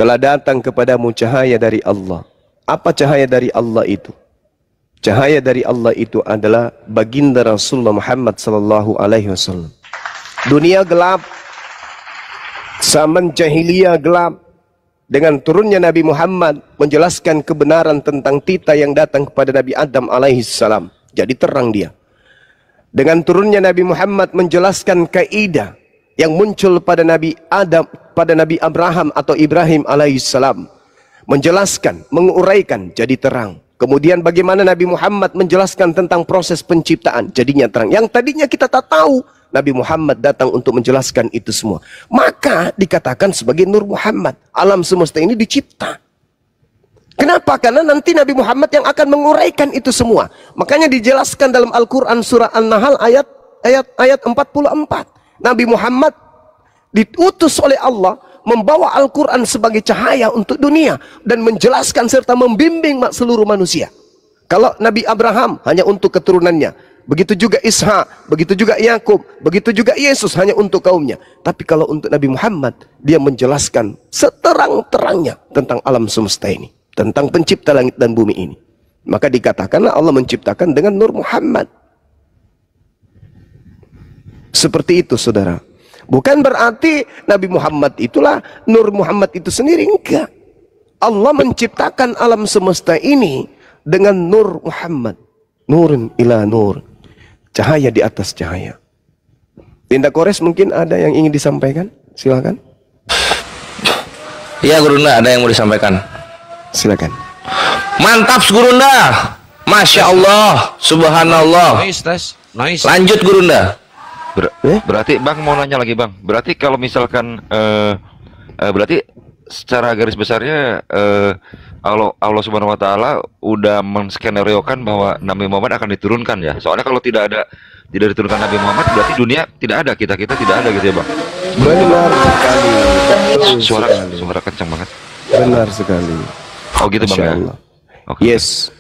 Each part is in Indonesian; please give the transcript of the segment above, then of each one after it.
telah datang kepadamu cahaya dari Allah. Apa cahaya dari Allah itu? Cahaya dari Allah itu adalah baginda Rasulullah Muhammad sallallahu alaihi wasallam. Dunia gelap, zaman jahiliyah gelap. Dengan turunnya Nabi Muhammad menjelaskan kebenaran tentang titah yang datang kepada Nabi Adam alaihi salam. Jadi terang dia. Dengan turunnya Nabi Muhammad menjelaskan kaidah yang muncul pada Nabi Adam, pada Nabi Abraham atau Ibrahim alaihi salam. Menjelaskan, menguraikan, jadi terang. Kemudian bagaimana Nabi Muhammad menjelaskan tentang proses penciptaan, jadinya terang. Yang tadinya kita tak tahu, Nabi Muhammad datang untuk menjelaskan itu semua. Maka dikatakan sebagai Nur Muhammad. Alam semesta ini dicipta. Kenapa? Karena nanti Nabi Muhammad yang akan menguraikan itu semua. Makanya dijelaskan dalam Al-Quran surah An-Nahl ayat 44. Nabi Muhammad diutus oleh Allah membawa Al-Quran sebagai cahaya untuk dunia. Dan menjelaskan serta membimbing seluruh manusia. Kalau Nabi Abraham hanya untuk keturunannya. Begitu juga Ishak, begitu juga Yakub, begitu juga Yesus hanya untuk kaumnya. Tapi kalau untuk Nabi Muhammad, dia menjelaskan seterang-terangnya tentang alam semesta ini. Tentang pencipta langit dan bumi ini. Maka dikatakanlah Allah menciptakan dengan Nur Muhammad. Seperti itu saudara. Bukan berarti Nabi Muhammad itulah Nur Muhammad itu sendiri. Enggak. Allah menciptakan alam semesta ini dengan Nur Muhammad. Nurun ila nur. Cahaya di atas cahaya. Tindak Kores mungkin ada yang ingin disampaikan? Silakan. Iya Gurunda, ada yang mau disampaikan. Silakan. Mantap Gurunda. Masya Allah, Subhanallah. Nice. Lanjut Gurunda. Berarti Bang mau nanya lagi Bang. Berarti kalau misalkan berarti secara garis besarnya Allah Subhanahu wa taala udah menskenariokan bahwa Nabi Muhammad akan diturunkan ya. Soalnya kalau tidak diturunkan Nabi Muhammad berarti dunia tidak ada, kita tidak ada gitu ya, Bang. Benar sekali. Suara kencang banget. Benar sekali. Oh gitu Bang ya. Okay. Yes.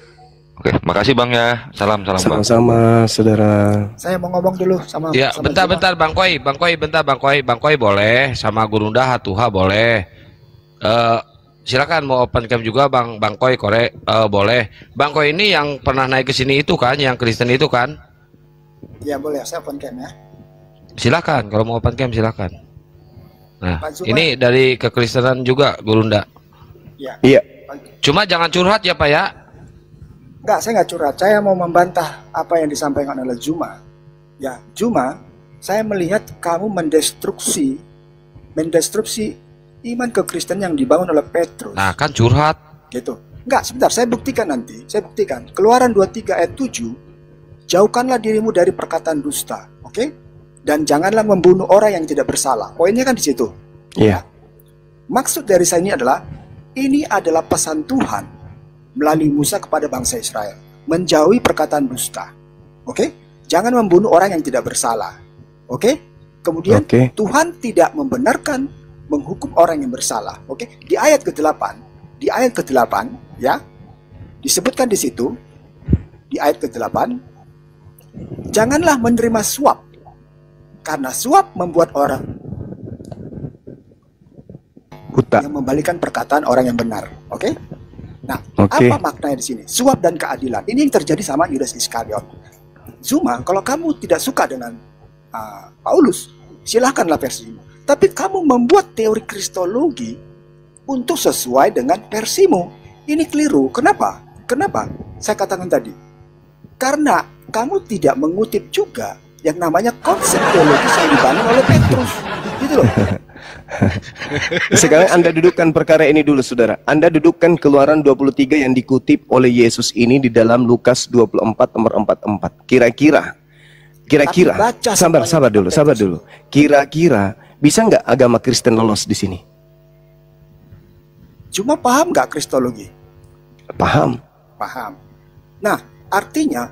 Oke, makasih Bang ya. Salam Bang. Sama-sama saudara. Saya mau ngomong dulu sama. Ya, bentar Bang Koi boleh, sama Gurunda Hatuha boleh. Silakan mau open cam juga Bang Koi boleh. Bang Koi ini yang pernah naik ke sini itu kan, yang Kristen itu kan? Ya boleh, saya open cam ya. Silakan kalau mau open cam silakan. Nah, ini dari kekristenan juga Gurunda. Ya. Iya. Cuma jangan curhat ya Pak ya. Enggak, saya nggak curhat. Saya mau membantah apa yang disampaikan oleh Juma. Ya, Juma, saya melihat kamu mendestruksi iman kekristen yang dibangun oleh Petrus. Nah, kan curhat. Gitu. Enggak, sebentar, saya buktikan nanti. Saya buktikan. Keluaran 23 ayat 7, jauhkanlah dirimu dari perkataan dusta, oke? Dan janganlah membunuh orang yang tidak bersalah. Poinnya kan di situ. Iya. Maksud dari saya ini adalah pesan Tuhan melalui Musa kepada bangsa Israel, menjauhi perkataan dusta. Oke? Jangan membunuh orang yang tidak bersalah. Oke? Kemudian Tuhan tidak membenarkan menghukum orang yang bersalah. Oke? Di ayat ke-8 ya, disebutkan di situ di ayat ke-8, janganlah menerima suap, karena suap membuat orang buta, yang membalikan perkataan orang yang benar. Oke? Nah, apa maknanya di sini? Suap dan keadilan. Ini yang terjadi sama Yudas Iskariot. Zuma, kalau kamu tidak suka dengan Paulus, silahkanlah versimu. Tapi kamu membuat teori kristologi untuk sesuai dengan versimu. Ini keliru. Kenapa? Saya katakan tadi. Karena kamu tidak mengutip juga yang namanya konsep teologis yang dibangun oleh Petrus. Gitu loh. Sekarang Anda dudukkan perkara ini dulu saudara. Anda dudukkan Keluaran 23 yang dikutip oleh Yesus ini di dalam Lukas 24 nomor 44. Kira-kira sabar dulu. Kira-kira bisa nggak agama Kristen lolos di sini? Cuma paham nggak kristologi? Paham. Nah, artinya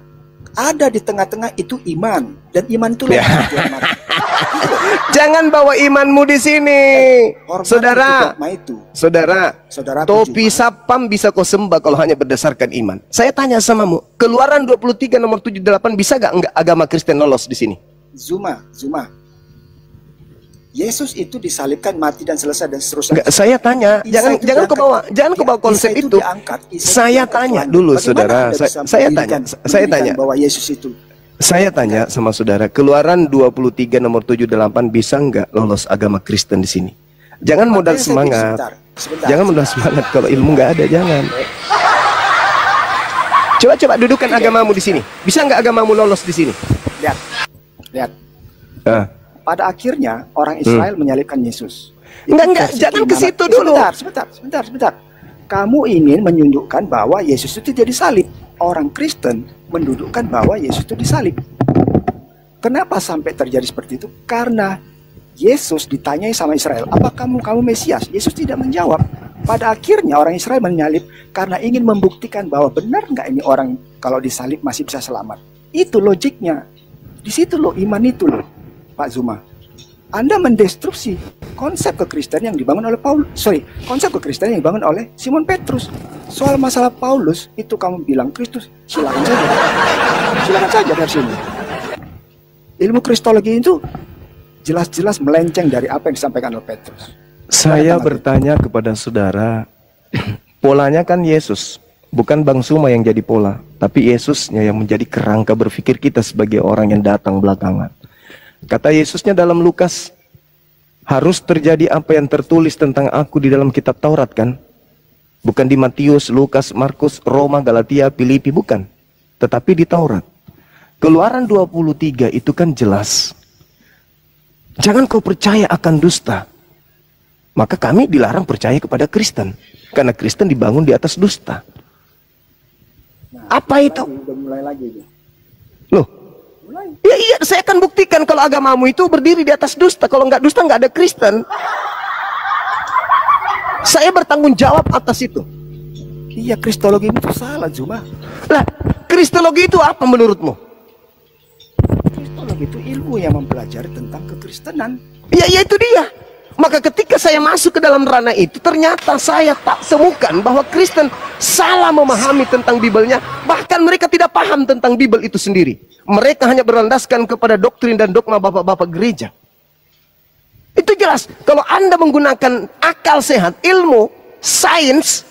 ada di tengah-tengah itu iman, dan iman itu Jangan bawa imanmu di sini, saudara. Topi sapam bisa kau sembah kalau hanya berdasarkan iman. Saya tanya samamu, Keluaran 23 nomor 78 bisa nggak agama Kristen lolos di sini? Zuma. Yesus itu disalibkan, mati dan selesai dan seterusnya. Enggak, saya tanya, jangan ke bawah konsep itu. Saya tanya dulu, saudara. Saya tanya bahwa Yesus itu. Saya tanya sama saudara, Keluaran 23 nomor 78 bisa nggak lolos agama Kristen di sini? Jangan modal semangat. Jangan modal semangat kalau ilmu nggak ada, jangan. Coba dudukan agamamu di sini. Bisa nggak agamamu lolos di sini? Lihat. Pada akhirnya orang Israel menyalibkan Yesus. Enggak, jangan ke situ dulu. Sebentar. Kamu ingin menunjukkan bahwa Yesus itu jadi salib. Orang Kristen mendudukkan bahwa Yesus itu disalib. Kenapa sampai terjadi seperti itu? Karena Yesus ditanyai sama Israel, apa kamu Mesias? Yesus tidak menjawab. Pada akhirnya orang Israel menyalib karena ingin membuktikan bahwa benar nggak ini orang kalau disalib masih bisa selamat. Itu logiknya. Di situ loh iman itu loh, Pak Zuma. Anda mendestruksi konsep kekristenan yang dibangun oleh konsep kekristenan yang dibangun oleh Simon Petrus. Soal masalah Paulus itu kamu bilang Kristus, silakan saja dari sini. Ilmu kristologi itu jelas-jelas melenceng dari apa yang disampaikan oleh Petrus. Saya bertanya kepada saudara, polanya kan Yesus, bukan Bang Suma yang jadi pola, tapi Yesusnya yang menjadi kerangka berpikir kita sebagai orang yang datang belakangan. Kata Yesusnya dalam Lukas, harus terjadi apa yang tertulis tentang aku di dalam kitab Taurat kan? Bukan di Matius, Lukas, Markus, Roma, Galatia, Filipi, bukan. Tetapi di Taurat. Keluaran 23 itu kan jelas. Jangan kau percaya akan dusta. Maka kami dilarang percaya kepada Kristen. Karena Kristen dibangun di atas dusta. Apa itu? Udah mulai lagi. Loh? Ya iya, saya akan buktikan kalau agamamu itu berdiri di atas dusta. Kalau nggak dusta, nggak ada Kristen. Saya bertanggung jawab atas itu. Iya, kristologi itu salah, Zuma. Lah, kristologi itu apa menurutmu? Kristologi itu ilmu yang mempelajari tentang kekristenan. Ya itu dia. Maka ketika saya masuk ke dalam ranah itu, ternyata saya tak temukan bahwa Kristen salah memahami tentang Bibelnya. Bahkan mereka tidak paham tentang Bibel itu sendiri. Mereka hanya berlandaskan kepada doktrin dan dogma bapak-bapak gereja. Itu jelas. Kalau Anda menggunakan akal sehat, ilmu, sains,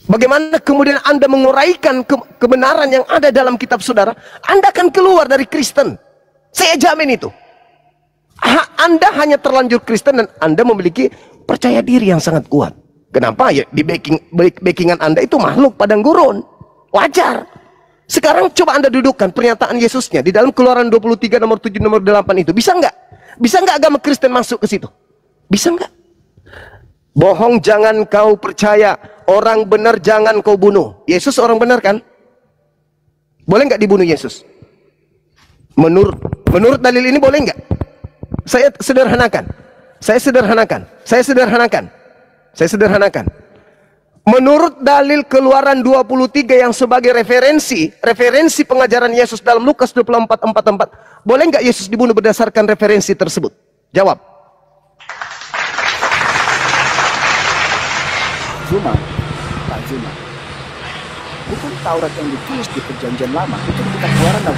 bagaimana kemudian Anda menguraikan kebenaran yang ada dalam kitab saudara, Anda akan keluar dari Kristen. Saya jamin itu. Anda hanya terlanjur Kristen dan Anda memiliki percaya diri yang sangat kuat. Kenapa? Ya di backingan Anda itu makhluk padang gurun. Wajar. Sekarang coba Anda dudukkan pernyataan Yesusnya di dalam Keluaran 23 nomor 7 nomor 8 itu. Bisa nggak? Bisa nggak agama Kristen masuk ke situ? Bisa nggak? Bohong jangan kau percaya, orang benar jangan kau bunuh. Yesus orang benar kan? Boleh nggak dibunuh Yesus? Menurut dalil ini boleh nggak? Saya sederhanakan. Menurut dalil Keluaran 23 yang sebagai referensi pengajaran Yesus dalam Lukas 24:44, boleh nggak Yesus dibunuh berdasarkan referensi tersebut? Jawab. Pak Zuma. Hukum Taurat yang ditulis di Perjanjian Lama itu kita Keluaran.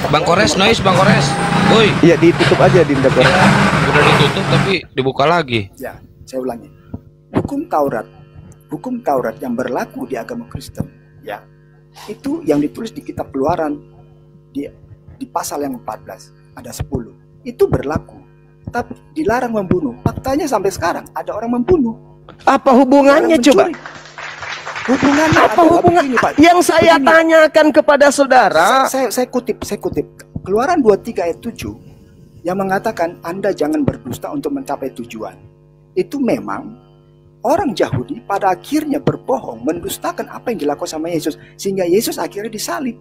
Bang Kores, noise Bang Kores. Woi. Iya, ditutup aja di Kores. Ya, udah ditutup tapi dibuka lagi. Ya, saya ulangi. Hukum Taurat yang berlaku di agama Kristen, ya, itu yang ditulis di kitab Keluaran di pasal yang 14 ada 10. Itu berlaku, tapi dilarang membunuh. Faktanya sampai sekarang ada orang membunuh. Apa hubungannya coba? Hubungannya apa hubungan? Yang saya tanyakan kepada saudara, saya kutip Keluaran 23 ayat 7 yang mengatakan Anda jangan berdusta untuk mencapai tujuan. Itu memang orang Yahudi pada akhirnya berbohong, mendustakan apa yang dilakukan sama Yesus, sehingga Yesus akhirnya disalib.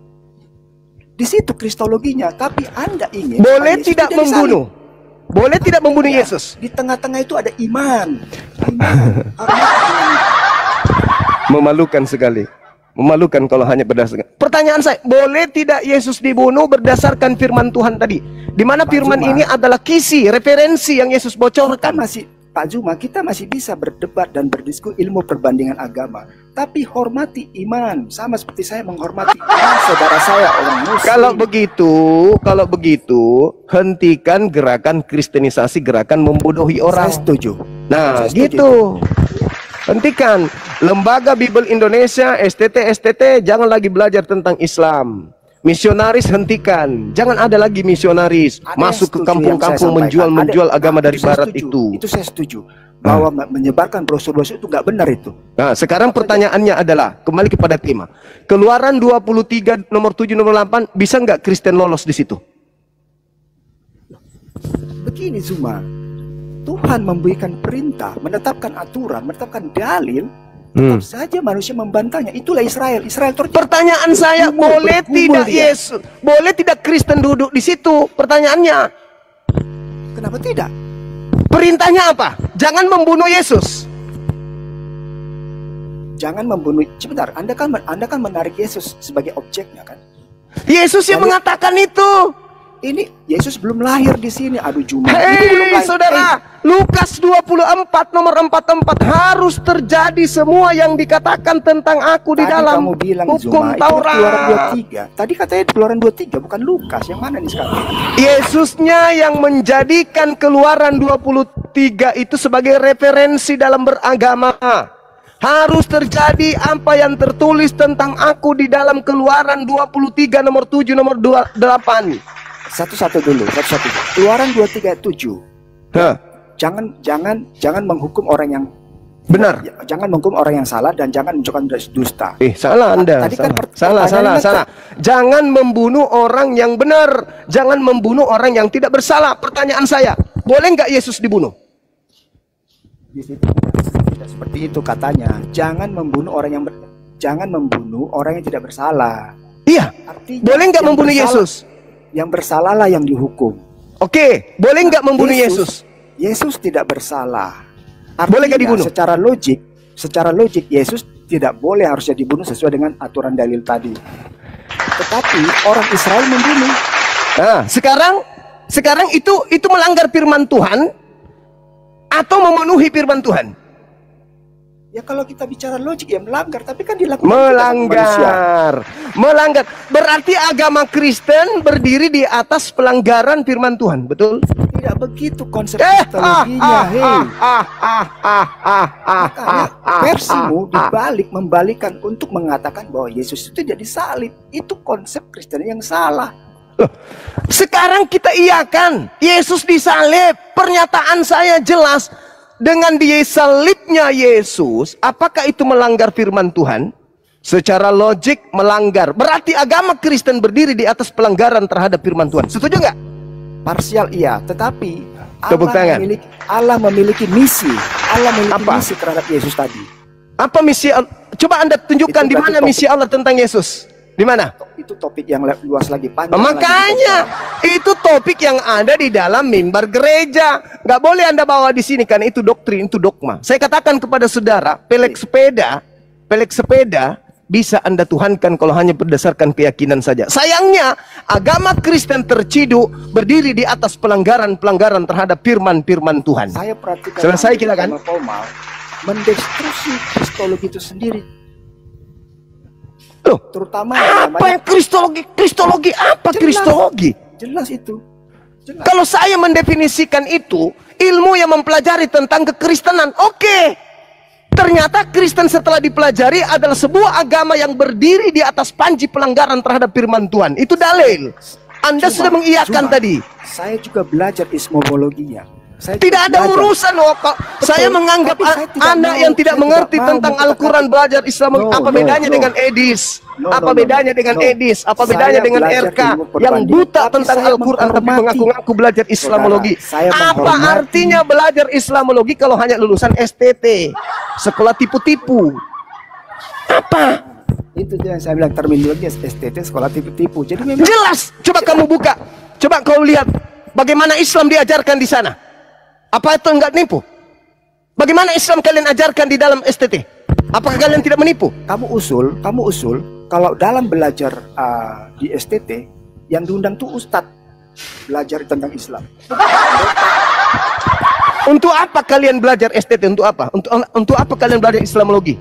Di situ kristologinya. Tapi Anda ingin boleh tidak membunuh, boleh tidak membunuh Yesus. Di tengah-tengah itu ada iman. Memalukan sekali. Memalukan kalau hanya berdasarkan. Pertanyaan saya, boleh tidak Yesus dibunuh berdasarkan firman Tuhan tadi? Di mana firman ini adalah kisi, referensi yang Yesus bocorkan. Pak Zuma, kita masih bisa berdebat dan berdiskusi ilmu perbandingan agama, tapi hormati iman, sama seperti saya menghormati iman saudara saya orang Muslim. Kalau begitu, hentikan gerakan kristenisasi, gerakan membodohi orang. Saya setuju. Nah, Saya setuju gitu. Hentikan. Lembaga Bible Indonesia, STT, jangan lagi belajar tentang Islam. Misionaris hentikan. Jangan ada lagi misionaris Ada masuk ke yang setuju yang kampung-kampung saya sampaikan. menjual agama dari saya barat setuju. itu. Itu saya setuju. Bahwa menyebarkan brosur-brosur itu nggak benar itu. Nah, sekarang pertanyaannya adalah, kembali kepada tema. Keluaran 23 nomor 7 nomor 8, bisa nggak Kristen lolos di situ? Begini Zuma, Tuhan memberikan perintah, menetapkan aturan, menetapkan dalil, tetap saja manusia membantahnya. Itulah Israel. Israel Pertanyaan saya, boleh tidak Yesus, boleh tidak Kristen duduk di situ? Pertanyaannya, kenapa tidak? perintahnya apa? Jangan membunuh Yesus. Jangan membunuh. Sebentar, Anda kan menarik Yesus sebagai objeknya kan? Yesus yang mengatakan itu. Ini Yesus belum lahir di sini. Aduh Juma. Ini belum Hei lahir. saudara, Lukas 24 nomor 44 harus terjadi semua yang dikatakan tentang aku di Tadi dalam kamu bilang hukum Zuma, itu Taurat. Keluaran 23. Tadi katanya Keluaran 23 bukan Lukas. Yang mana nih sekarang? Yesusnya yang menjadikan Keluaran 23 itu sebagai referensi dalam beragama. Harus terjadi apa yang tertulis tentang aku di dalam Keluaran 23 nomor 7 nomor 28. Satu-satu dulu. Keluaran 23 ayat 7. Hah, Jangan menghukum orang yang benar. jangan menghukum orang yang salah dan jangan menunjukkan dusta. Salah Anda. Tadi kan Salah. Jangan membunuh orang yang benar. Jangan membunuh orang yang tidak bersalah. Pertanyaan saya, boleh nggak Yesus dibunuh? Di situ tidak seperti itu katanya. Jangan membunuh orang yang tidak bersalah. Iya. Artinya, Boleh nggak yang membunuh bersalah- Yesus? Yang bersalahlah yang dihukum. Oke, boleh nggak membunuh Yesus? Yesus tidak bersalah. Boleh nggak dibunuh? Secara logik Yesus tidak boleh harusnya dibunuh sesuai dengan aturan dalil tadi. Tetapi orang Israel membunuh. Nah, sekarang itu melanggar firman Tuhan atau memenuhi firman Tuhan? Ya kalau kita bicara logik ya melanggar, tapi kan dilakukan manusia. Melanggar. Berarti agama Kristen berdiri di atas pelanggaran firman Tuhan, betul? Tidak begitu konsep kristologinya. Makanya versimu membalikan untuk mengatakan bahwa Yesus itu jadi salib. Itu konsep Kristen yang salah. Sekarang kita iakan Yesus disalib. Pernyataan saya jelas. Dengan disalibnya Yesus, apakah itu melanggar firman Tuhan? Secara logik melanggar. Berarti agama Kristen berdiri di atas pelanggaran terhadap firman Tuhan. Setuju nggak? Parsial iya, tetapi Tepuk tangan. Allah memiliki misi. Allah memiliki Apa? misi terhadap Yesus tadi. Apa misi? Coba Anda tunjukkan Itu di mana berarti misi Allah tentang Yesus. Di mana? Itu topik yang luas lagi, panjang. Makanya itu topik yang ada di dalam mimbar gereja. Nggak boleh Anda bawa di sini kan itu doktrin, itu dogma. Saya katakan kepada saudara, pelek sepeda bisa Anda tuhankan kalau hanya berdasarkan keyakinan saja. Sayangnya agama Kristen terciduk berdiri di atas pelanggaran-pelanggaran terhadap firman-firman Tuhan. Saya perhatikan. Selesai kita kan? Mendestruksi kristologi itu sendiri. Loh, Terutama apa yang kristologi? Kristologi apa kristologi? Jelas itu. Jelas. Kalau saya mendefinisikan itu ilmu yang mempelajari tentang kekristenan, oke. Ternyata Kristen setelah dipelajari adalah sebuah agama yang berdiri di atas panji pelanggaran terhadap firman Tuhan. Itu dalil. Anda sudah mengiyakan tadi. Saya juga belajar ismologinya. Tidak ada urusan loh, Pak. Saya menganggap anak yang tidak mengerti tentang Al-Quran belajar Islam. Apa bedanya dengan Edis? Apa bedanya dengan Edis? Apa bedanya dengan RK yang buta tentang Al-Quran tapi mengaku-ngaku belajar Islamologi? Apa artinya belajar Islamologi kalau hanya lulusan STT, sekolah tipu-tipu? Apa? Itu yang saya bilang terminologi STT, sekolah tipu-tipu. Jadi memang jelas. Coba kamu buka. Coba kau lihat bagaimana Islam diajarkan di sana. Apa itu enggak nipu? Bagaimana Islam kalian ajarkan di dalam STT? Apakah kalian tidak menipu? kamu usul kalau dalam belajar di STT yang diundang tuh ustadz belajar tentang Islam. Untuk apa kalian belajar STT? Untuk apa? Untuk apa kalian belajar Islamologi?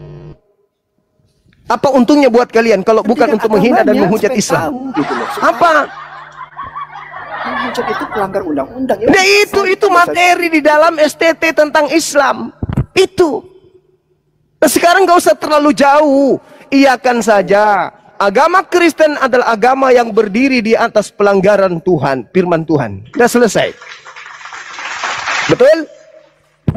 Apa untungnya buat kalian kalau bukan untuk menghina dan menghujat Islam? Tahu, gitu loh. Apa? Menghujat itu pelanggar undang-undang. Ya, Nah, itu materi di dalam STT tentang Islam. Itu. Nah, sekarang nggak usah terlalu jauh. Iakan saja. Agama Kristen adalah agama yang berdiri di atas pelanggaran Tuhan, firman Tuhan. Sudah selesai. Betul?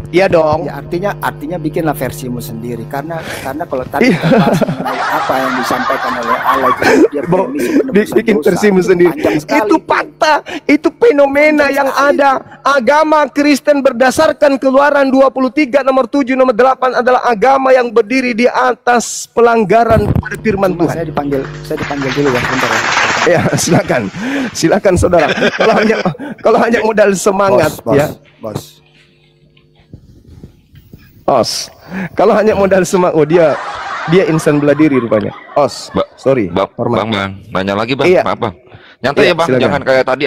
Iya dong. Ya, artinya bikinlah versimu sendiri karena kalau tadi kita bahas mengenai apa yang disampaikan oleh Allah itu dia Bikin versimu sendiri. Itu fakta, itu fenomena yang ada. Agama Kristen berdasarkan Keluaran 23 nomor 7 nomor 8 adalah agama yang berdiri di atas pelanggaran pada firman Tuhan. Saya dipanggil dulu ya, sebentar ya. Ya, silakan saudara. Kalau hanya modal semangat ya. Bos. Os. Kalau hanya modal semangat, oh dia insan bela diri rupanya. Os. Sorry. Bang, nanya lagi bang. Iya. Maaf bang. Nyantai ya bang, silakan. jangan kayak tadi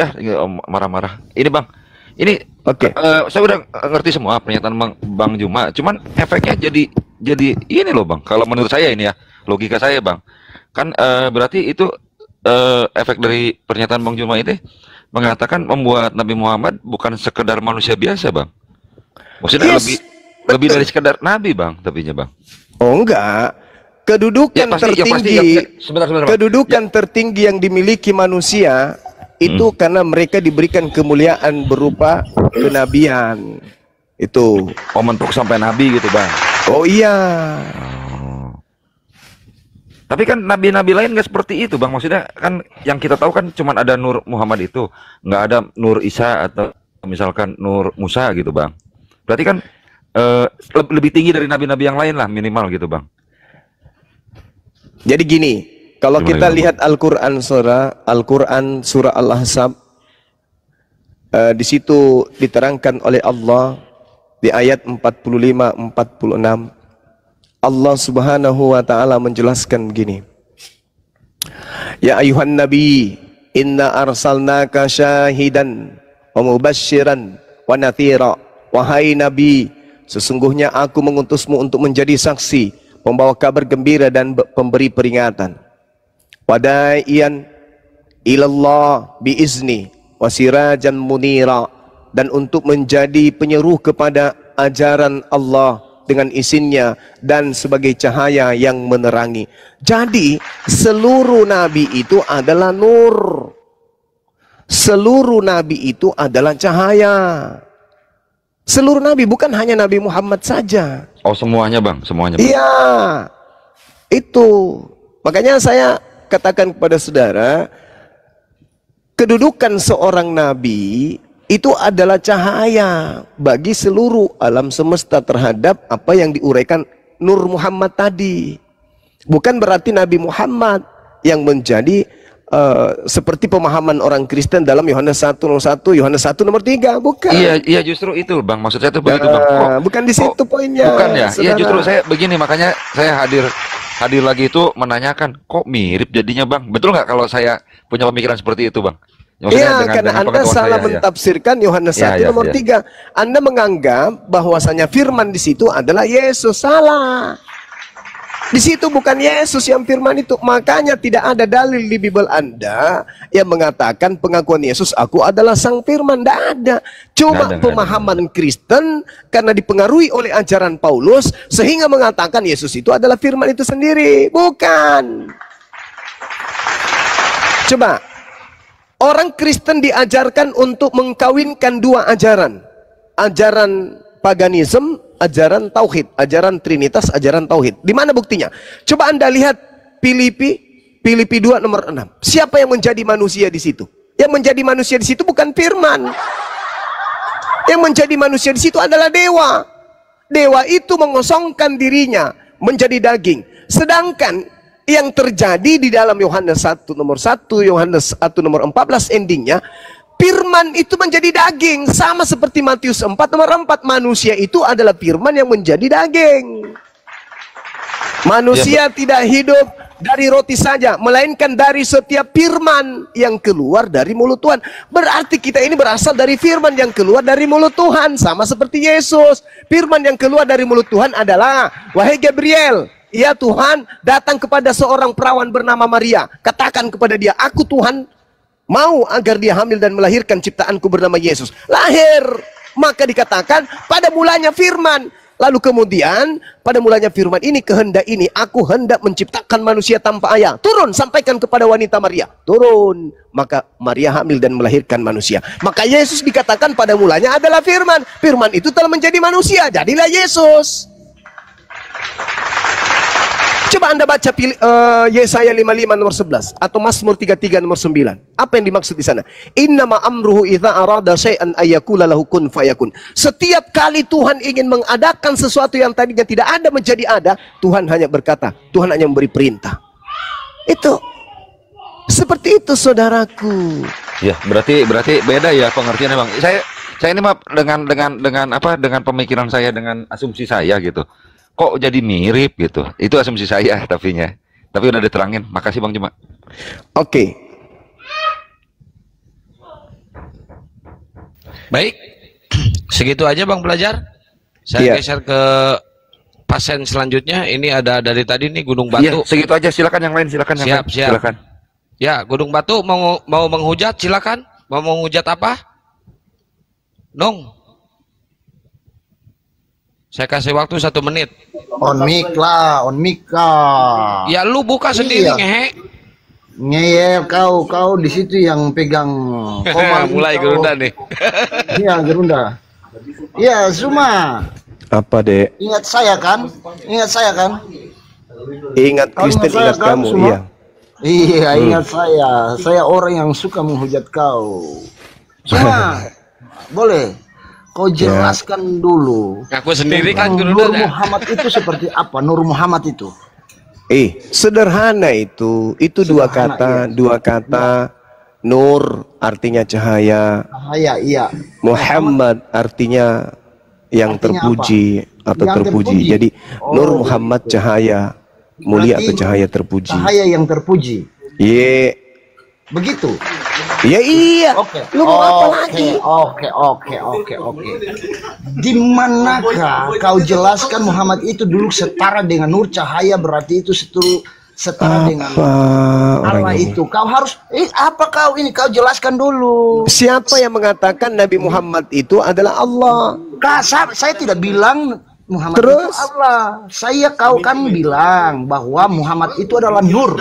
marah-marah. Ini bang, ini Oke. saya udah ngerti semua pernyataan bang Juma. Cuman efeknya jadi ini loh bang. Kalau menurut saya ini ya, logika saya bang. Kan berarti itu efek dari pernyataan bang Juma itu mengatakan membuat Nabi Muhammad bukan sekedar manusia biasa bang. Maksudnya lebih dari sekedar nabi bang, tapinya bang. Oh enggak. Kedudukan tertinggi, sebentar, kedudukan tertinggi yang dimiliki manusia itu karena mereka diberikan kemuliaan berupa kenabian. Itu. Oh, mentok sampai nabi gitu bang. Oh iya. Tapi kan nabi-nabi lain nggak seperti itu bang. Maksudnya kan yang kita tahu kan cuma ada Nur Muhammad itu, nggak ada Nur Isa atau misalkan Nur Musa gitu bang. Berarti kan lebih tinggi dari nabi-nabi yang lain lah minimal gitu bang. Jadi gini, kalau kita Gimana, lihat Al-Quran surah Al-Ahzab, di situ diterangkan oleh Allah di ayat 45-46, Allah Subhanahu wa taala menjelaskan begini. Ya ayuhan nabi, inna arsalnaka syahidan wa mubasysyiran wa natsira. Wahai nabi, sesungguhnya aku mengutusmu untuk menjadi saksi, pembawa kabar gembira dan pemberi peringatan. Wadaiyan ilallah biizni wasirajan munira, dan untuk menjadi penyeru kepada ajaran Allah dengan izinnya dan sebagai cahaya yang menerangi. Jadi seluruh nabi itu adalah nur. Seluruh nabi itu adalah cahaya. Seluruh nabi, bukan hanya Nabi Muhammad saja. Oh semuanya bang, semuanya bang. Iya, itu. Makanya saya katakan kepada saudara, kedudukan seorang nabi itu adalah cahaya bagi seluruh alam semesta terhadap apa yang diuraikan Nur Muhammad tadi. Bukan berarti Nabi Muhammad yang menjadi seperti pemahaman orang Kristen dalam Yohanes 1 nomor 1, Yohanes 1 nomor 3, bukan. Iya justru itu bang, maksud saya itu begitu bang. Bukan di situ poinnya. Bukan ya, iya saudara. justru saya begini, makanya saya hadir lagi itu menanyakan, kok mirip jadinya bang? Betul nggak kalau saya punya pemikiran seperti itu bang? Iya, karena Anda salah mentafsirkan Yohanes 1 nomor 3. Anda menganggap bahwasanya firman di situ adalah Yesus. Salah. Di situ bukan Yesus yang firman itu. Makanya tidak ada dalil di Bible Anda yang mengatakan pengakuan Yesus, aku adalah sang firman. Tidak ada. Cuma pemahaman Kristen karena dipengaruhi oleh ajaran Paulus sehingga mengatakan Yesus itu adalah firman itu sendiri. Bukan. Coba, orang Kristen diajarkan untuk mengkawinkan dua ajaran. Ajaran paganisme, ajaran tauhid, ajaran trinitas, ajaran tauhid. Di mana buktinya? Coba Anda lihat Filipi 2 nomor 6. Siapa yang menjadi manusia di situ? Yang menjadi manusia di situ bukan firman. Yang menjadi manusia di situ adalah dewa. Dewa itu mengosongkan dirinya menjadi daging. Sedangkan yang terjadi di dalam Yohanes 1 nomor 1, Yohanes 1 nomor 14 endingnya, firman itu menjadi daging. Sama seperti Matius 4 nomor 4. Manusia itu adalah firman yang menjadi daging. Manusia tidak hidup dari roti saja, melainkan dari setiap firman yang keluar dari mulut Tuhan. Berarti kita ini berasal dari firman yang keluar dari mulut Tuhan, sama seperti Yesus. Firman yang keluar dari mulut Tuhan adalah, wahai Gabriel, ya Tuhan datang kepada seorang perawan bernama Maria, katakan kepada dia, aku Tuhan mau agar dia hamil dan melahirkan ciptaanku bernama Yesus. Lahir. Maka dikatakan pada mulanya firman. Lalu kemudian pada mulanya firman ini, kehendak ini, aku hendak menciptakan manusia tanpa ayah. Turun, sampaikan kepada wanita Maria. Turun. Maka Maria hamil dan melahirkan manusia. Maka Yesus dikatakan pada mulanya adalah firman. Firman itu telah menjadi manusia. Jadilah Yesus. Coba Anda baca Yesaya 55 nomor 11 atau Mazmur 33 nomor 9. Apa yang dimaksud di sana? Innama amruhu idza arada syai'an ayyakula lahu kun fayakun. Setiap kali Tuhan ingin mengadakan sesuatu yang tadinya tidak ada menjadi ada, Tuhan hanya berkata, Tuhan hanya memberi perintah. Itu seperti itu, saudaraku. Ya, berarti beda ya pengertiannya, Bang. Saya ini mah dengan pemikiran saya, dengan asumsi saya gitu. Kok jadi mirip gitu? Itu asumsi saya tapi udah diterangin. Makasih Bang Juma. Oke. Baik, segitu aja Bang Pelajar. Saya geser ke pasien selanjutnya. Ini ada dari tadi nih Gunung Batu. Iya, segitu aja. Silakan yang lain. Silakan. Silakan. Ya, Gunung Batu mau menghujat, silakan. Mau menghujat apa? Nong. Saya kasih waktu 1 menit. On mic lah. Ya lu buka sendiri, iya. Ngehe. Ngeyel kau di situ yang pegang komal. Mulai gerunda nih. Iya, gerunda. Iya, Zuma. Apa, Dek? Ingat saya kan? Ingat Kau Kristen, ingat kan, kamu, Zuma? iya. Iya, ingat saya. Saya orang yang suka menghujat kau. Zuma, boleh kau jelaskan dulu. Aku sendiri kan Nur gerunda. Muhammad itu seperti apa? Nur Muhammad itu. Sederhana itu Sederhana, dua kata. Nur artinya cahaya, Cahaya, iya. Muhammad artinya yang Artinya terpuji atau Yang terpuji. terpuji. Jadi Nur Oh, Muhammad begitu. cahaya mulia Berarti atau cahaya terpuji. Cahaya yang terpuji. Ye, Begitu. ya iya. Oke. Lu mau apa lagi? Oke. Di manakah kau jelaskan Muhammad itu dulu setara dengan nur cahaya, berarti itu setara dengan Allah orangnya? itu. Kau harus apa kau ini kau jelaskan dulu. Siapa yang mengatakan Nabi Muhammad itu adalah Allah? Saya tidak bilang Muhammad Terus? itu Allah. Kau kan bilang bahwa Muhammad itu adalah nur.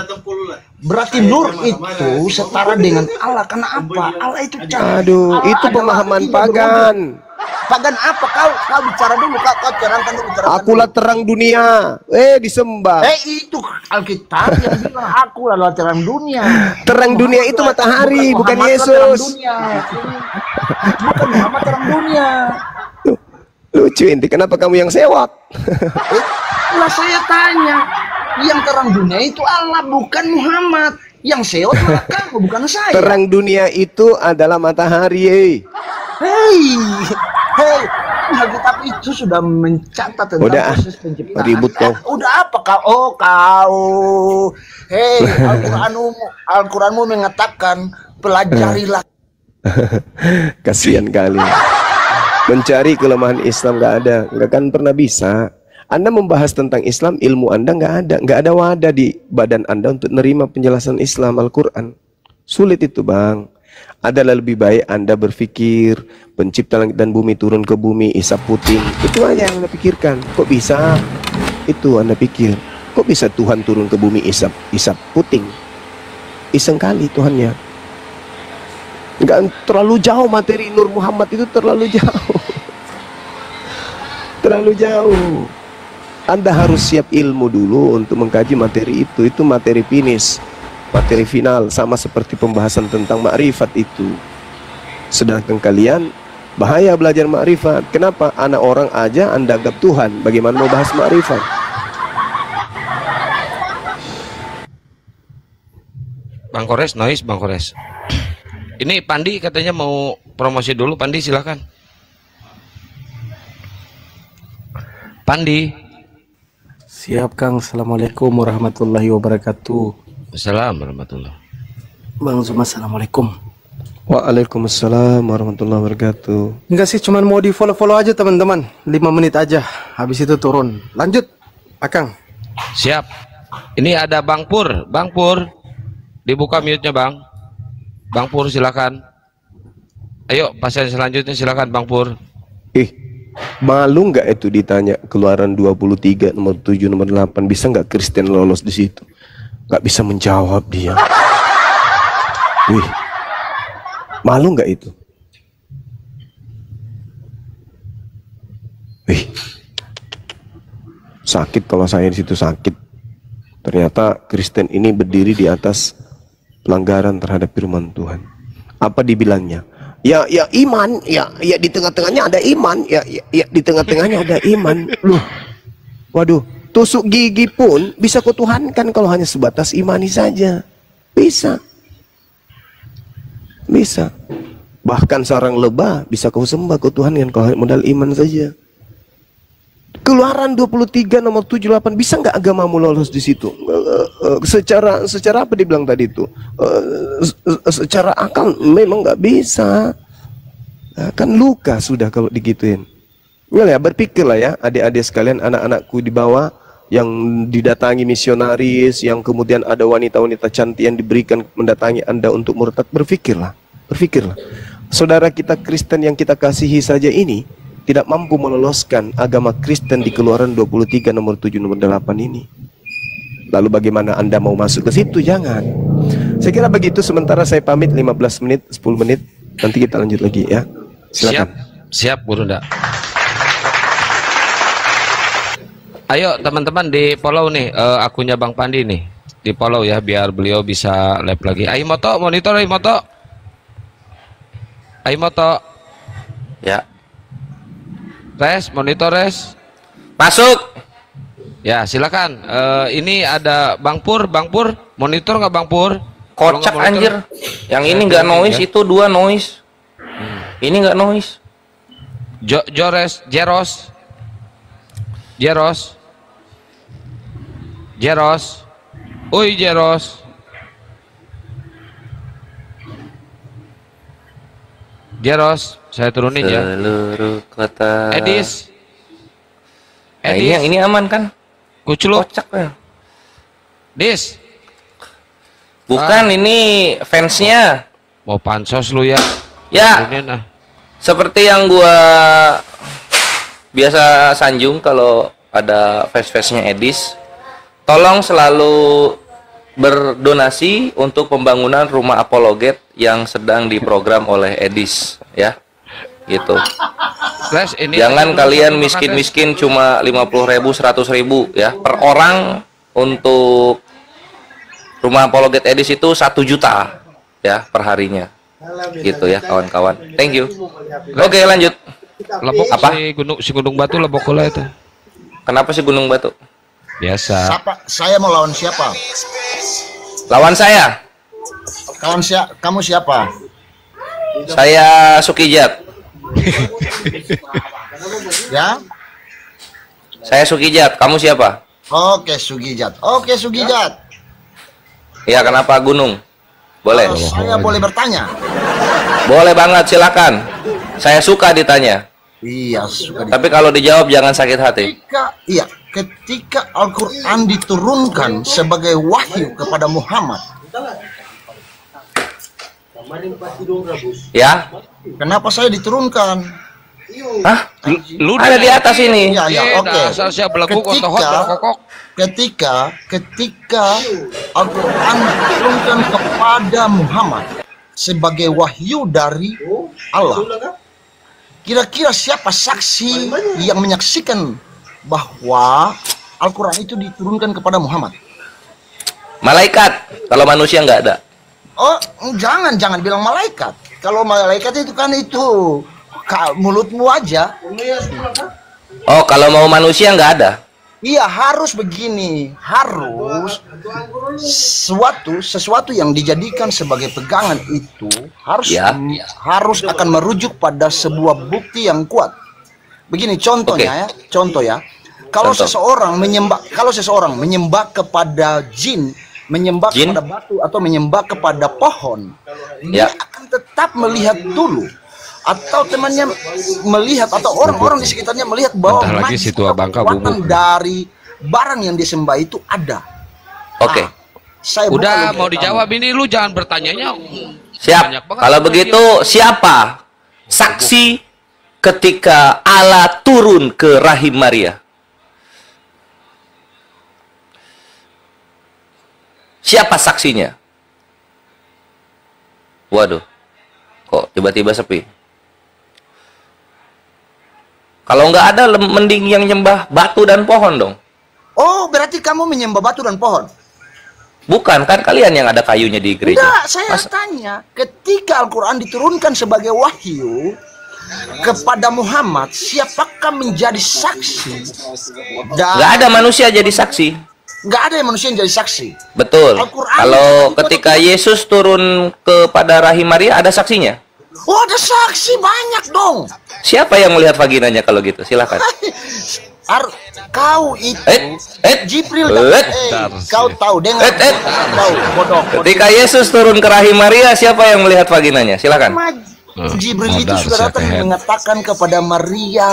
Berarti nur itu setara dengan Allah. Karena apa? Allah itu cahaya. Aduh, Allah itu adalah pemahaman tidak pagan. berwujud. Pagan apa? Kau bicara dulu. Kau terangkan dulu. Akulah terang dunia. Disembah. Itu Alkitab yang bilang aku adalah terang dunia. Terang dunia itu matahari, bukan Muhammad Yesus. terang dunia. Bukan Muhammad terang dunia. Lucu inti, kenapa kamu yang sewak? Lah saya tanya, yang terang dunia itu Allah, bukan Muhammad. Yang sewot malah kamu, bukan saya. Terang dunia itu adalah matahari. Hei, Alkitab itu sudah mencatat tentang Udah, proses penciptaan. ribut kau. Udah apa kau? Kau. Hei, Al-Quranmu mengatakan pelajarilah. Kasihan kali. Mencari kelemahan Islam nggak akan pernah bisa. Anda membahas tentang Islam, ilmu Anda nggak ada wadah di badan Anda untuk menerima penjelasan Islam Al-Quran. Sulit itu, Bang. Adalah lebih baik Anda berpikir pencipta langit dan bumi turun ke bumi, isap puting. Itu aja yang Anda pikirkan. Kok bisa? Itu Anda pikir. Kok bisa Tuhan turun ke bumi isap puting? Iseng kali Tuhannya. Nggak terlalu jauh materi Nur Muhammad itu, terlalu jauh. Terlalu jauh. Anda harus siap ilmu dulu untuk mengkaji materi itu. Itu materi finish, materi final, sama seperti pembahasan tentang makrifat itu. Sedangkan kalian bahaya belajar makrifat. Kenapa? Anak orang aja Anda anggap Tuhan, bagaimana mau bahas makrifat? Bang Kores, noise Bang Kores. Ini Pandi katanya mau promosi dulu. Pandi silakan. Pandi. Siap Kang, Assalamualaikum warahmatullahi wabarakatuh. Assalamualaikum warahmatullahi. Bang Zuma, Assalamualaikum. Waalaikumsalam warahmatullahi wabarakatuh. Enggak sih, cuman mau di follow aja teman-teman, 5 menit aja, habis itu turun. Lanjut, Akang. Siap. Ini ada Bang Pur. Bang Pur, dibuka mute-nya Bang. Bang Pur silakan. Ayo pasien selanjutnya silakan Bang Pur. Malu nggak itu ditanya Keluaran 23 nomor 7 nomor 8 bisa nggak Kristen lolos di situ? Nggak bisa menjawab dia. Wih, malu nggak itu? Wih, sakit kalau saya di situ sakit. Ternyata Kristen ini berdiri di atas pelanggaran terhadap firman Tuhan. Apa dibilangnya? Ya iman, ya di tengah-tengahnya ada iman, ya di tengah-tengahnya ada iman. Loh, waduh, tusuk gigi pun bisa kau tuhankan kalau hanya sebatas imani saja. Bisa. Bahkan sarang lebah bisa kau sembah kau tuhankan kalau modal iman saja. Keluaran 23 nomor 78 bisa nggak agamamu lolos di situ? Secara apa dibilang tadi itu? Secara akal memang nggak bisa. Kan luka sudah kalau digituin. Ya berpikirlah ya adik-adik sekalian, anak-anakku di bawah yang didatangi misionaris, yang kemudian ada wanita-wanita cantik yang diberikan mendatangi Anda untuk murtad. Berpikirlah. Saudara kita Kristen yang kita kasihi saja ini tidak mampu meloloskan agama Kristen di Keluaran 23 nomor 7 nomor 8 ini. Lalu bagaimana Anda mau masuk ke situ? Jangan. Saya kira begitu, sementara saya pamit 15 menit, 10 menit. Nanti kita lanjut lagi ya. Silakan. Siap Burunda. Ayo teman-teman di follow nih akunnya Bang Pandi nih. Di follow ya biar beliau bisa live lagi. Ayo moto, monitor ayo moto. Ayo moto. Ya. Res, monitor res. Masuk. Ya silakan. Ini ada Bang Pur, monitor nggak Bang Pur? Kocak anjir. Yang ini nggak noise, itu 2 noise. Ini nggak noise. Jeros. Oi Jeros. Saya turunin ya. Seluruh kota. Edis. Nah, ini aman kan? Kuculuk. Kocak ya. Dis. Bukan, ini fansnya. Mau pansos lu ya? Ya. Seperti yang gua biasa sanjung kalau ada fans-fansnya Edis. Tolong selalu berdonasi untuk pembangunan rumah apologet yang sedang diprogram oleh Edis ya. Gitu. Jangan kalian miskin-miskin cuma 50.000, 100.000 ya per orang. Untuk rumah apologet Edis itu 1 juta ya per harinya. Gitu ya kawan-kawan. Thank you. Oke, lanjut. Lebok apa? Si gunung batu lebok kula itu. Kenapa sih gunung batu? Biasa. Saya mau lawan siapa? Lawan saya. Kamu siapa? Saya Sukijat. Ya? Saya Sukijat. Kamu siapa? Oke, Sugijat. Ya, kenapa gunung? Boleh. Saya boleh bertanya? Boleh banget, silakan. Saya suka ditanya. Iya, suka ditanya. Tapi kalau dijawab jangan sakit hati. Ketika Al-Quran diturunkan sebagai wahyu kepada Muhammad, ya, kenapa saya diturunkan? Hah? Lu ada di atas ini. Oke. Ketika Al-Quran diturunkan kepada Muhammad sebagai wahyu dari Allah, kira-kira siapa saksi yang menyaksikan bahwa Al-Quran itu diturunkan kepada Muhammad? Malaikat. Kalau manusia nggak ada. Oh, jangan bilang malaikat. Kalau malaikat itu kan itu mulutmu aja. Oh, kalau mau manusia nggak ada. Iya, harus begini. Harus sesuatu yang dijadikan sebagai pegangan itu harus akan merujuk pada sebuah bukti yang kuat. Begini contohnya ya. Contoh ya. Kalau Contoh. seseorang menyembah kepada jin, menyembah Jin? kepada batu atau menyembah kepada pohon, Ya. dia akan tetap melihat dulu, atau temannya melihat, atau orang-orang di sekitarnya melihat bahwa Bentar lagi magis si tua atau bangka kekuatan bubuk. dari barang yang disembah itu ada. Oke. Saya buka Udah logika mau kamu. dijawab ini lu jangan bertanyanya. Siap. Banyak banget Kalau pertanyaan. begitu siapa saksi ketika Allah turun ke rahim Maria? Siapa saksinya? Waduh. Kok tiba-tiba sepi? Kalau nggak ada, mending yang nyembah batu dan pohon dong. Oh, berarti kamu menyembah batu dan pohon? Bukan, kan kalian yang ada kayunya di gereja. Enggak, saya tanya, ketika Al-Quran diturunkan sebagai wahyu kepada Muhammad, siapakah menjadi saksi? Nggak ada manusia jadi saksi. Nggak ada yang manusia yang jadi saksi. Betul. Al-Quran Kalau itu ketika Yesus turun kepada rahim Maria, ada saksinya. Oh, ada saksi banyak dong. Siapa yang melihat vaginanya kalau gitu? Silakan. Kau itu Jibril kau tahu dengar tahu bodoh. Ketika Yesus turun ke rahim Maria, siapa yang melihat vaginanya? Silakan. Jibril itu modal sudah datang sehat. mengatakan kepada Maria.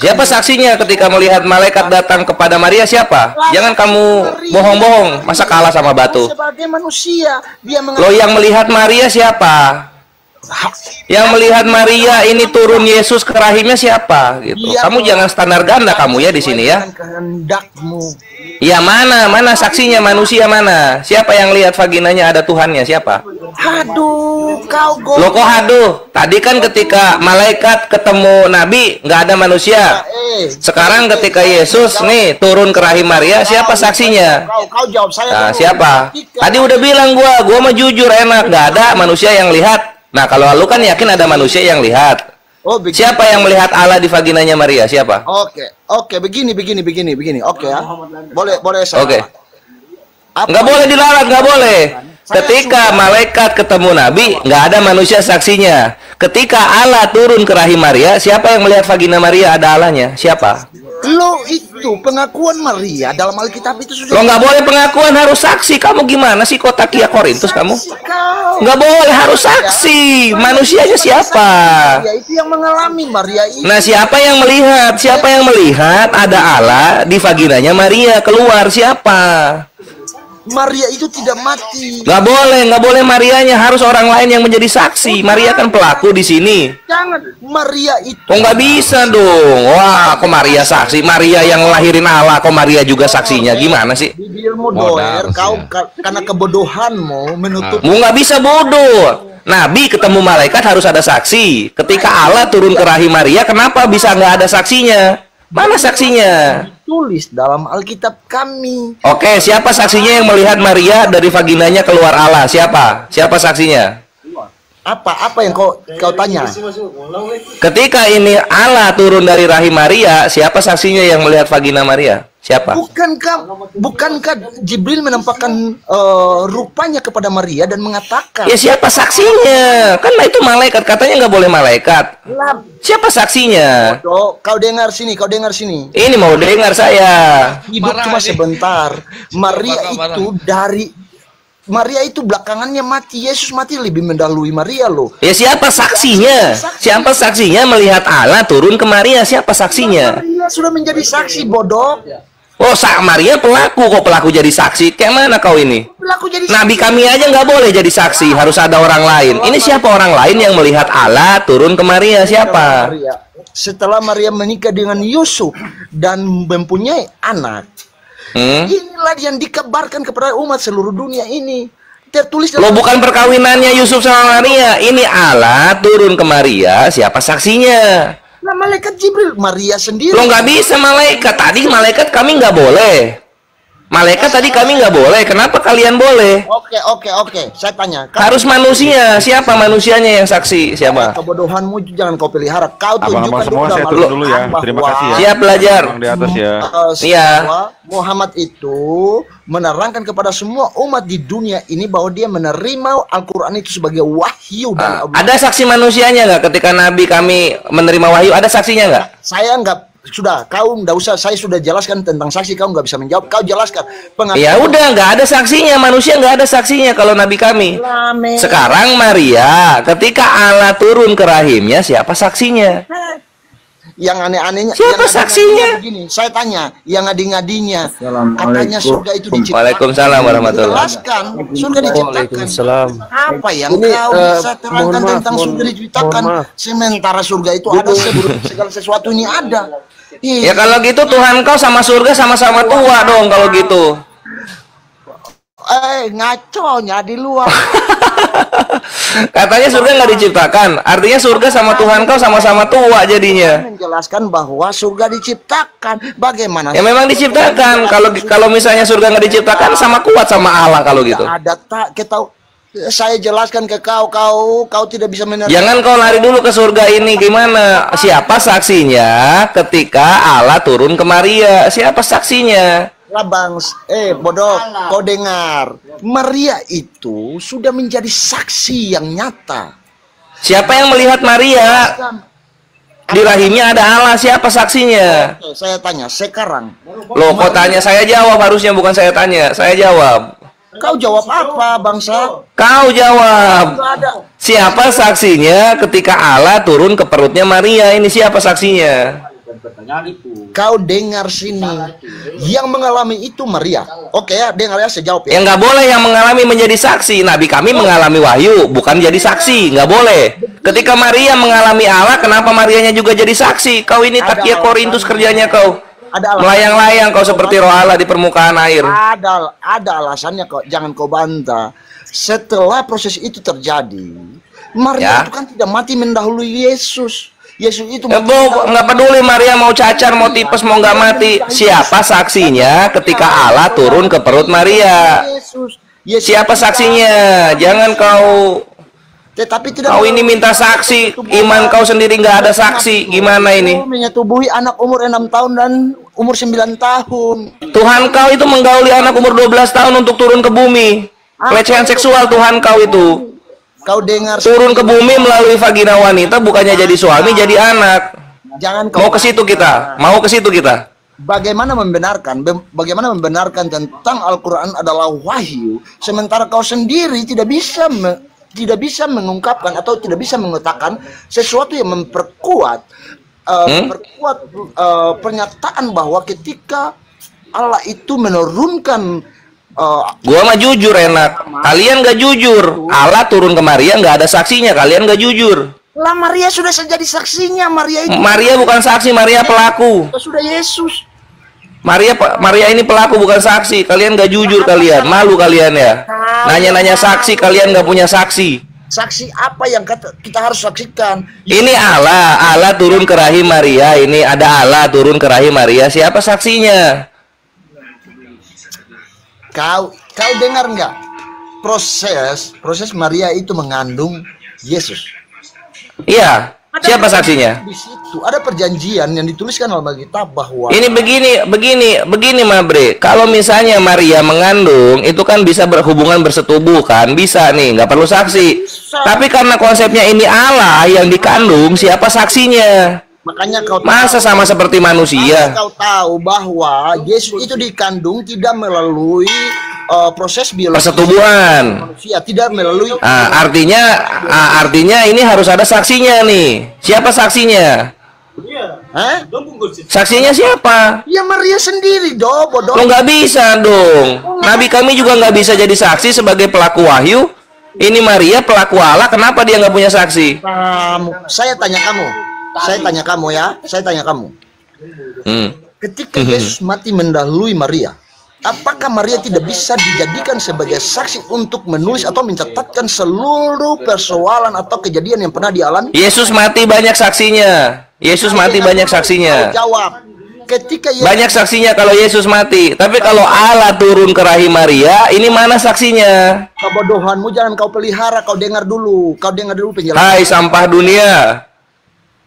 Siapa saksinya ketika melihat malaikat datang kepada Maria? Siapa? Jangan kamu bohong-bohong. Masa kalah sama batu? Sebagai manusia, dia Lo yang melihat Maria siapa? Yang melihat Maria ini turun Yesus ke rahimnya siapa? Gitu. Kamu jangan standar ganda kamu ya di sini ya. Kehendakmu. Ya mana saksinya, manusia mana? Siapa yang lihat vaginanya ada Tuhannya? Siapa? Aduh, kau Lo kok aduh? Tadi kan ketika malaikat ketemu Nabi nggak ada manusia. Sekarang ketika Yesus nih turun ke rahim Maria, siapa saksinya? Kau jawab saya. Nah, dulu. siapa? Tadi udah bilang gua mah jujur enak, nggak ada manusia yang lihat. Nah, kalau lu kan yakin ada manusia yang lihat. Oh, begini. Siapa yang melihat Allah di vaginanya Maria? Siapa? Oke, begini. Oke ya. Boleh saya. Oke. Apa- Nggak boleh dilarang, nggak boleh. Ketika malaikat ketemu Nabi, nggak ada manusia saksinya. Ketika Allah turun ke rahim Maria, siapa yang melihat vagina Maria ada Allahnya? Siapa? Lo itu pengakuan Maria dalam Alkitab itu sudah. Lo nggak boleh pengakuan, harus saksi. Kamu gimana sih kota Kia Korintus kamu? Kau. Nggak boleh, harus saksi. Manusianya siapa? Ya itu yang mengalami Maria itu. Nah, siapa yang melihat? Siapa yang melihat ada Allah di vaginanya Maria keluar? Siapa? Maria itu tidak mati. Nggak boleh Marianya, harus orang lain yang menjadi saksi. Maria kan pelaku di sini. Jangan. Maria itu. Oh, nggak bisa dong. Wah, kok Maria saksi? Maria yang ngelahirin Allah, kok Maria juga saksinya? Gimana sih? Bibirmu Modal doer, kau sih ya. karena kebodohanmu menutup. Mu nggak bisa bodoh. Nabi ketemu malaikat harus ada saksi. Ketika Allah turun ke rahim Maria, kenapa bisa nggak ada saksinya? Mana saksinya? Tulis dalam Alkitab kami. Oke, siapa saksinya yang melihat Maria dari vaginanya keluar Allah? Siapa? Siapa saksinya? Apa yang kau tanya? Ketika ini Allah turun dari rahim Maria, siapa saksinya yang melihat vagina Maria? Siapa? Bukankah Jibril menampakkan rupanya kepada Maria dan mengatakan, Ya siapa saksinya? Kan itu malaikat, katanya nggak boleh malaikat. "Lah, Siapa saksinya? kau dengar sini. Ini mau dengar saya. Hidup Marah cuma ini. sebentar. Maria Marah. itu Maria itu belakangannya mati. Yesus mati lebih mendahului Maria loh. Ya siapa saksinya? Siapa saksinya melihat Allah turun ke Maria? Siapa saksinya? Maria sudah menjadi saksi bodoh. Oh, Maria pelaku, kok pelaku jadi saksi? Kayak mana kau ini? Pelaku jadi Nabi kami aja nggak boleh jadi saksi, harus ada orang lain. Ini siapa orang lain yang melihat Allah turun ke Maria? Siapa? Maria. Setelah Maria menikah dengan Yusuf dan mempunyai anak, inilah yang dikabarkan kepada umat seluruh dunia ini. Tertulis Lo dalam bukan perkawinannya Yusuf sama Maria. Ini Allah turun ke Maria. Siapa saksinya? Nah, malaikat Jibril, Maria sendiri. Lo nggak bisa malaikat. Tadi malaikat kami nggak boleh. Malaikat tadi kami nggak boleh. Kenapa kalian boleh? Oke. Saya tanya. Harus manusia. Siapa manusianya yang saksi? Siapa? Kebodohanmu jangan kau pelihara. Kau Abang-abang tunjukkan semua dalam saya Al-Quran turun dulu ya. Terima bahwa, kasih ya. Siap belajar. Orang di atas ya. Iya. bahwa Muhammad itu menerangkan kepada semua umat di dunia ini bahwa dia menerima Al-Quran itu sebagai wahyu dari Allah. Ada saksi manusianya nggak ketika Nabi kami menerima wahyu? Ada saksinya nggak? Saya nggak sudah, kau nggak usah, saya sudah jelaskan tentang saksi, kau nggak bisa menjawab, kau jelaskan. Ya udah, nggak ada saksinya, manusia nggak ada saksinya kalau nabi kami. Sekarang Maria, ketika Allah turun ke rahimnya, siapa saksinya? Yang aneh-anehnya, siapa yang saksinya? Begini, saya tanya, yang ngadi-ngadinya, katanya surga itu diciptakan. Waalaikumsalam warahmatullahi Jelaskan, surga diciptakan. Waalaikumsalam. Apa yang kau bisa terangkan tentang surga diciptakan? Sementara surga itu ada, segala sesuatu ini ada. Ya kalau gitu Tuhan kau sama surga sama-sama tua dong kalau gitu. Ngaconya di luar. Katanya surga nggak diciptakan, artinya surga sama Tuhan kau sama-sama tua jadinya. Menjelaskan bahwa surga diciptakan, bagaimana? Ya memang diciptakan. Kalau misalnya surga nggak diciptakan, sama kuat sama Allah kalau gitu. Ada tak kita. Saya jelaskan ke kau tidak bisa menerima. Jangan kau lari dulu ke surga ini, gimana? Siapa saksinya ketika Allah turun ke Maria? Siapa saksinya? Lah bang, bodoh, kau dengar. Maria itu sudah menjadi saksi yang nyata. Siapa yang melihat Maria? Di rahimnya ada Allah, siapa saksinya? Oke, saya tanya sekarang. Loh, kok tanya, saya jawab harusnya, bukan saya tanya. Saya jawab. Kau jawab apa, bangsa? Kau jawab. Siapa saksinya ketika Allah turun ke perutnya Maria? Ini siapa saksinya? Kau dengar sini. Yang mengalami itu Maria. Oke ya, dengar ya, saya jawab ya. Ya nggak boleh yang mengalami menjadi saksi. Nabi kami mengalami wahyu, bukan jadi saksi. Nggak boleh. Ketika Maria mengalami Allah, kenapa Marianya juga jadi saksi? Kau ini takia Korintus kerjanya kau. Melayang-layang kau seperti roh Allah di permukaan air. Ada alasannya kok, jangan kau bantah. Setelah proses itu terjadi, Maria itu kan tidak mati mendahului Yesus. Yesus itu nggak peduli Maria mau cacar, mau tipes, mau nggak mati. Siapa saksinya ketika Allah turun ke perut Maria? Siapa saksinya? Jangan kau. Tetapi tidak. Kau ini minta saksi, iman kau sendiri nggak ada saksi. Gimana ini? Menyetubuhi anak umur 6 tahun dan umur 9 tahun. Tuhan kau itu menggauli anak umur 12 tahun untuk turun ke bumi. Pelecehan seksual Tuhan kau itu. Kau dengar turun ke bumi melalui vagina wanita, bukannya jadi suami, jadi anak. Jangan kau mau ke situ kita. Mau ke situ kita. Bagaimana membenarkan tentang Al-Quran adalah wahyu, sementara kau sendiri tidak bisa mengungkapkan atau tidak bisa mengatakan sesuatu yang memperkuat pernyataan bahwa ketika Allah itu menurunkan gua mah jujur enak, kalian gak jujur. Allah turun ke Maria nggak ada saksinya, kalian gak jujur. Lah Maria sudah jadi saksinya. Maria bukan saksi, Maria pelaku. Sudah Yesus. Maria ini pelaku bukan saksi. Kalian gak jujur kalian, malu kalian ya. Nanya-nanya saksi, kalian gak punya saksi. Saksi apa yang kita harus saksikan? Ini Allah turun ke rahim Maria. Ini ada Allah turun ke rahim Maria. Siapa saksinya? Kau dengar nggak? Proses Maria itu mengandung Yesus. Iya. Siapa saksinya? Di situ ada perjanjian yang dituliskan dalam Alkitab bahwa ini begini Mabre. Kalau misalnya Maria mengandung, itu kan bisa berhubungan bersetubuh kan? Bisa nih, nggak perlu saksi. Tapi karena konsepnya ini Allah yang dikandung, siapa saksinya? Makanya kau masa sama seperti manusia. Kau tahu bahwa Yesus itu dikandung tidak melalui proses biologi persetubuhan manusia, tidak melalui. Artinya ini harus ada saksinya nih. Siapa saksinya? Saksinya siapa? Ya Maria sendiri dong, bodoh. Lo nggak bisa dong. Nabi kami juga nggak bisa jadi saksi sebagai pelaku wahyu. Ini Maria pelaku Allah, kenapa dia nggak punya saksi? Saya tanya kamu. Ketika Yesus mati mendahului Maria, apakah Maria tidak bisa dijadikan sebagai saksi untuk menulis atau mencatatkan seluruh persoalan atau kejadian yang pernah dialami? Yesus mati banyak saksinya. Jawab. Ketika banyak saksinya kalau Yesus mati. Tapi kalau Allah turun ke rahim Maria, ini mana saksinya? Kebodohanmu jangan kau pelihara. Kau dengar dulu penjelasan. Hai sampah dunia.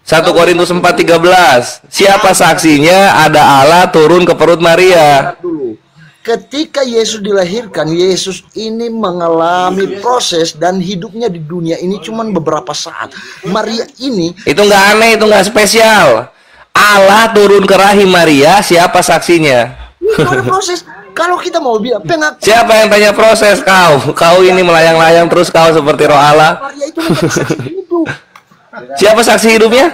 1 Korintus 4:13. Siapa saksinya? Ada Allah turun ke perut Maria. Ketika Yesus dilahirkan, Yesus ini mengalami proses dan hidupnya di dunia ini cuma beberapa saat. Maria ini itu nggak aneh, itu nggak spesial. Allah turun ke rahim Maria, siapa saksinya? Itu ada proses. Kalau kita mau bilang pengakuan, Siapa yang tanya proses? Kau ini melayang-layang terus kau seperti roh Allah. Maria itu menjadi saksi hidup. Siapa saksi hidupnya?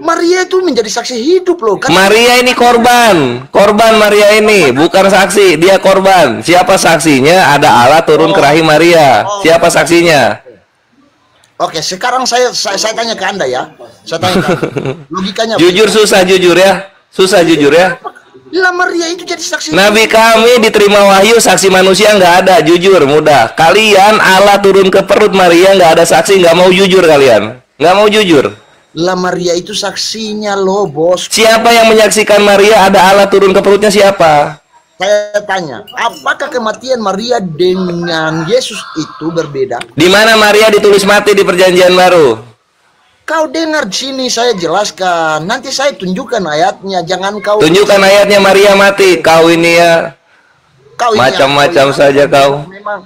Maria itu menjadi saksi hidup loh. Kan Maria ini korban Maria ini bukan saksi, dia korban. Siapa saksinya? Ada Allah turun ke rahim Maria. Siapa saksinya? Oke, sekarang saya tanya ke Anda ya. Saya tanya ke Anda. Logikanya Jujur susah jujur ya. Susah jujur ya. lah Maria itu jadi saksi Nabi kami diterima wahyu, saksi manusia nggak ada. Jujur mudah. Kalian Allah turun ke perut Maria nggak ada saksi, nggak mau jujur kalian. Nggak mau jujur. lah Maria itu saksinya loh bos. Siapa yang menyaksikan Maria ada Allah turun ke perutnya siapa? Saya tanya, apakah kematian Maria dengan Yesus itu berbeda? Di mana Maria ditulis mati di Perjanjian Baru? Kau dengar di sini saya jelaskan. Nanti saya tunjukkan ayatnya. Jangan kau Tunjukkan ayatnya Maria mati. Kau ini ya kau ini macam-macam yang- saja kau. Memang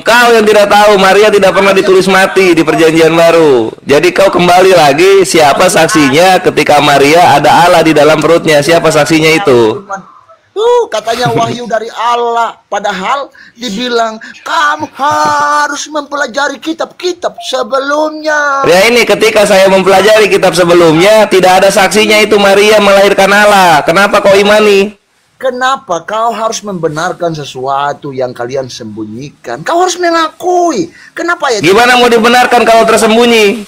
Kau yang tidak tahu Maria tidak pernah ditulis mati di Perjanjian Baru. Jadi kau kembali lagi, siapa saksinya ketika Maria ada Allah di dalam perutnya? Siapa saksinya itu? katanya wahyu dari Allah. Padahal dibilang kamu harus mempelajari kitab-kitab sebelumnya. Ya ini ketika saya mempelajari kitab sebelumnya tidak ada saksinya itu Maria melahirkan Allah. Kenapa kau imani? Kenapa kau harus membenarkan sesuatu yang kalian sembunyikan? Kau harus mengakui. Kenapa ya? Gimana mau dibenarkan kalau tersembunyi?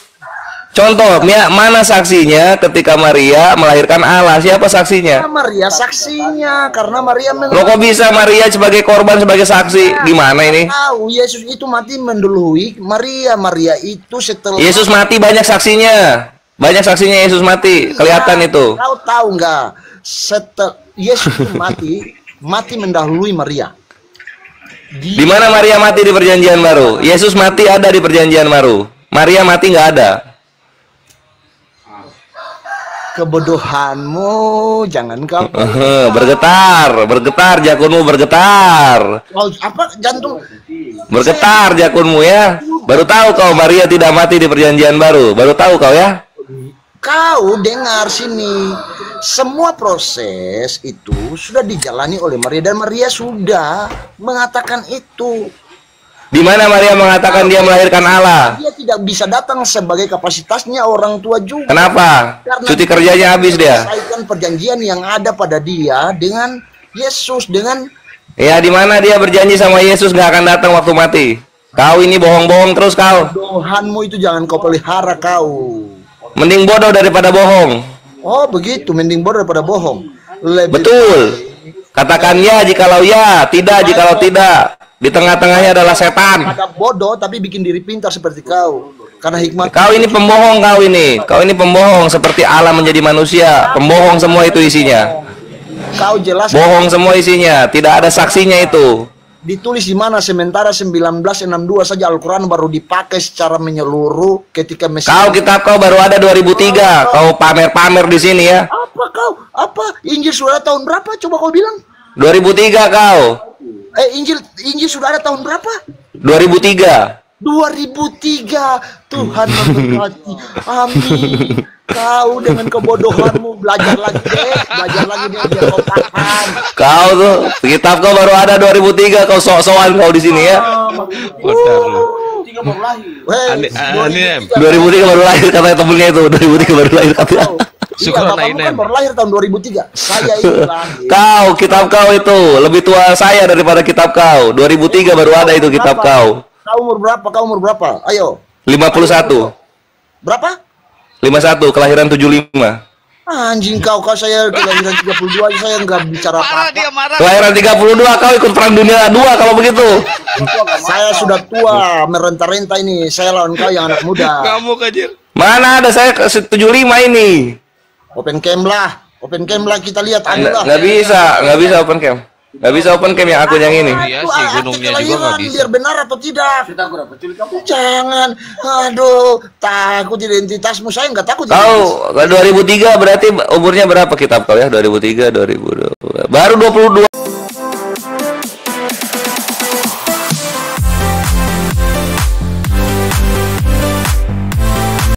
Contoh, mana saksinya ketika Maria melahirkan Allah? Siapa saksinya? Maria saksinya karena Maria Loh kok bisa Maria sebagai korban sebagai saksi? Gimana ini? tahu Yesus itu mati mendului Maria. Maria itu setelah Yesus mati banyak saksinya. Banyak saksinya Yesus mati. Kelihatan itu. Kau tahu nggak? Setelah Yesus itu mati mendahului Maria. Di mana Maria mati di Perjanjian Baru? Yesus mati ada di Perjanjian Baru. Maria mati nggak ada. Kebodohanmu jangan kau Bergetar jakunmu bergetar. apa jantung Bergetar jakunmu ya. Baru tahu kau Maria tidak mati di Perjanjian Baru. Baru tahu kau ya. kau dengar sini, semua proses itu sudah dijalani oleh Maria dan Maria sudah mengatakan itu. Di mana Maria mengatakan dia melahirkan Allah? Dia tidak bisa datang sebagai kapasitasnya orang tua juga. Kenapa? Karena Cuti kerjanya habis dia. menyelesaikan perjanjian yang ada pada dia dengan Yesus, dengan Ya di mana dia berjanji sama Yesus nggak akan datang waktu mati. Kau ini bohong-bohong terus kau. Tuhanmu itu jangan kau pelihara kau. Mending bodoh daripada bohong. Oh begitu, mending bodoh daripada bohong. Betul. Katakan ya jikalau ya, tidak jikalau tidak. Di tengah-tengahnya adalah setan. Ada bodoh tapi bikin diri pintar seperti kau. Karena hikmat. Kau ini pembohong kau ini. Kau ini pembohong seperti Allah menjadi manusia. Pembohong semua itu isinya. Kau jelas Bohong semua isinya. Tidak ada saksinya itu. ditulis di mana sementara 1962 saja Al-Quran baru dipakai secara menyeluruh ketika Mesias. Kau kitab kau baru ada 2003. Kau pamer-pamer di sini ya. Apa kau? Apa? Injil sudah ada tahun berapa? Coba kau bilang. 2003 kau. Injil sudah ada tahun berapa? 2003. 2003. Tuhan memberkati. Amin. Kau dengan kebodohanmu belajar lagi deh, biar kau paham. Kau tuh kitab kau baru ada 2003. Kau sok-sokan kau di sini ya. Hei, 2003 baru lahir katanya temennya itu. 2003 baru lahir katanya. Syukur bapakmu Nainem. kan baru lahir tahun 2003. Saya ini lahir. Kau kitab kau itu lebih tua saya daripada kitab kau. 2003 baru ada itu kitab kau. Kau umur berapa? Kau umur berapa? Ayo. 51. Berapa? 51 kelahiran 75. Anjing kau saya kelahiran 32 aja saya nggak bicara apa-apa. Kelahiran 32 kau ikut perang dunia 2 kalau begitu. Saya sudah tua, merenta-renta ini. Saya lawan kau yang anak muda. Kamu kajir. Mana ada saya ke 75 ini. Open cam lah kita lihat anu lah. Nggak bisa open cam. Nggak bisa open cam yang akun yang ini. Iya sih, gunungnya juga nggak bisa. Biar benar atau tidak. Jangan. Aduh, takut identitasmu. Saya nggak takut. Kau 2003 berarti umurnya berapa kitab kau ya? 2003 2002. Baru 22